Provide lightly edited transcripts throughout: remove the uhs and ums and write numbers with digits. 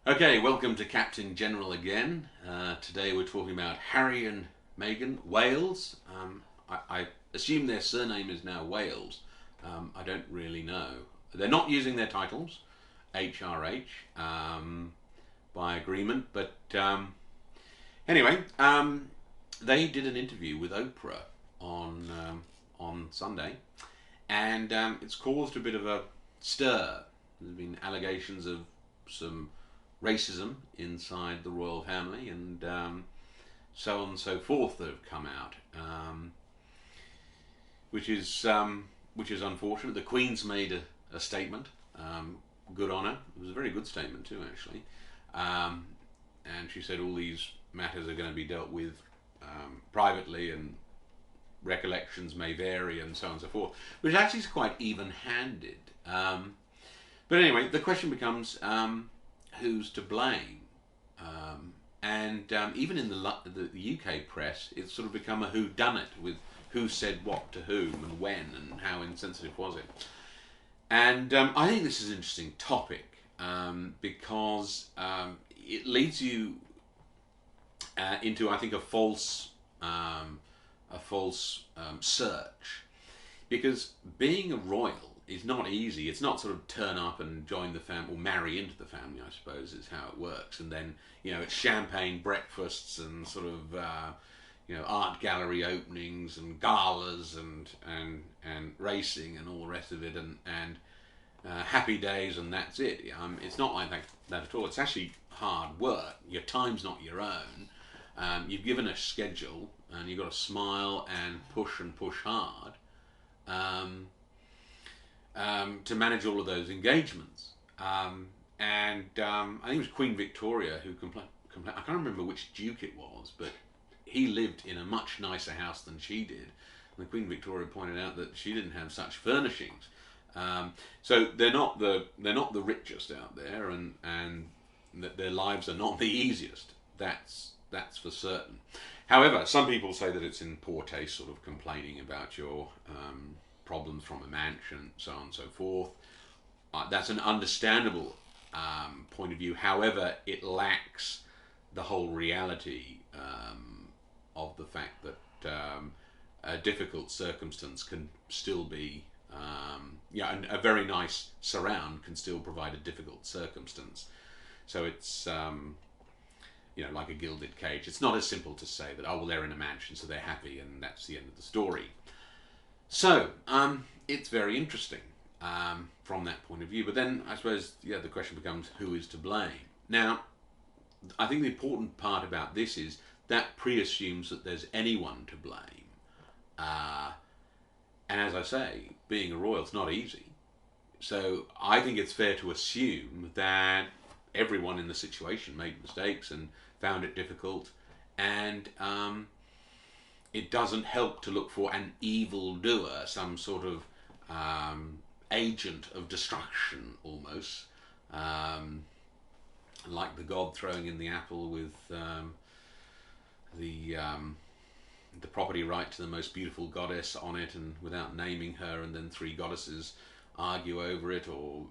Okay, welcome to Cap10 General again. Today we're talking about Harry and Meghan, Wales. I assume their surname is now Wales. I don't really know. They're not using their titles, HRH, by agreement, but anyway, they did an interview with Oprah on Sunday, and it's caused a bit of a stir. There's been allegations of some racism inside the royal family, and so on and so forth that have come out, which is unfortunate. The Queen's made a statement. Good on her. It was a very good statement too, actually. And she said all these matters are going to be dealt with privately, and recollections may vary, and so on and so forth, which actually is quite even-handed. But anyway, the question becomes, who's to blame? And even in the UK press, it's sort of become a whodunit with who said what to whom and when and how insensitive was it. And I think this is an interesting topic because it leads you into, I think, a false search, because being a royal is not easy. It's not sort of turn up and join the family or marry into the family, I suppose, is how it works. And then, it's champagne breakfasts and sort of, art gallery openings and galas and racing and all the rest of it, and happy days, and that's it. It's not like that at all. It's actually hard work. Your time's not your own. You've given a schedule, and you've got to smile and push hard. To manage all of those engagements. I think it was Queen Victoria who complained. I can't remember which duke it was, but he lived in a much nicer house than she did. And the Queen Victoria pointed out that she didn't have such furnishings. So they're not the richest out there, and that their lives are not the easiest. That's for certain. However, some people say that it's in poor taste, sort of complaining about your problems from a mansion, so on and so forth. That's an understandable point of view. However, it lacks the whole reality of the fact that a difficult circumstance can still be, and a very nice surround can still provide a difficult circumstance. So it's, like a gilded cage. It's not as simple to say that, oh, well, they're in a mansion, so they're happy, and that's the end of the story. So, it's very interesting from that point of view. But then, I suppose, the question becomes, who is to blame? Now, I think the important part about this is that pre-assumes that there's anyone to blame. And as I say, being a royal is not easy. So, I think it's fair to assume that everyone in the situation made mistakes and found it difficult, and it doesn't help to look for an evildoer, some sort of agent of destruction, almost, like the god throwing in the apple with the property right to the most beautiful goddess on it, and without naming her, and then three goddesses argue over it, or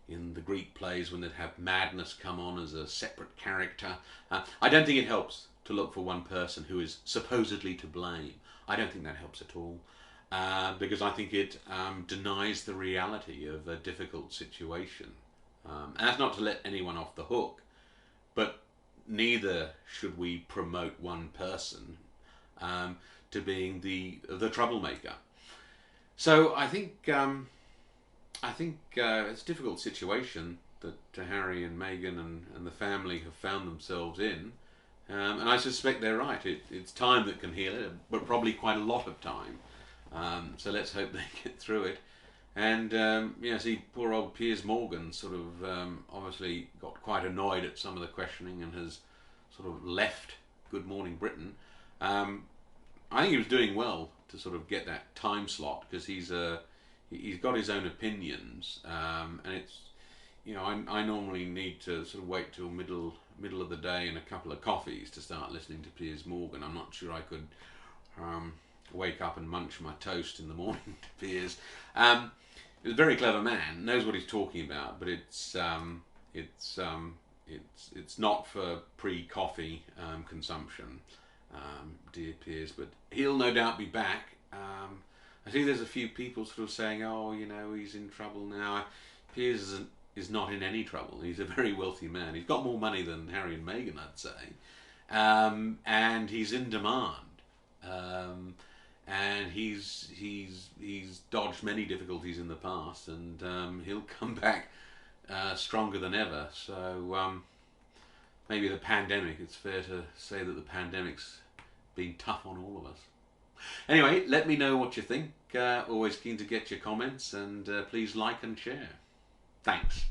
in the Greek plays when they'd have madness come on as a separate character. I don't think it helps to look for one person who is supposedly to blame. I don't think that helps at all, because I think it denies the reality of a difficult situation. And that's not to let anyone off the hook, but neither should we promote one person to being the troublemaker. So I think it's a difficult situation that Harry and Meghan and the family have found themselves in. And I suspect they're right. It's time that can heal it, but probably quite a lot of time. So let's hope they get through it. And see, poor old Piers Morgan sort of obviously got quite annoyed at some of the questioning and has sort of left Good Morning Britain. I think he was doing well to sort of get that time slot, because he's got his own opinions, and it's, I normally need to sort of wait till middle of the day and a couple of coffees to start listening to Piers Morgan. I'm not sure I could wake up and munch my toast in the morning to Piers. He's a very clever man, knows what he's talking about, but it's It's not for pre-coffee consumption, dear Piers, but he'll no doubt be back. I think there's a few people sort of saying, oh, you know, he's in trouble now. Piers is not in any trouble. He's a very wealthy man. He's got more money than Harry and Meghan, I'd say, and he's in demand. Um, and he's dodged many difficulties in the past, and he'll come back stronger than ever. So maybe the pandemic. It's fair to say that the pandemic's been tough on all of us. Anyway, let me know what you think. Always keen to get your comments, and please like and share. Thanks.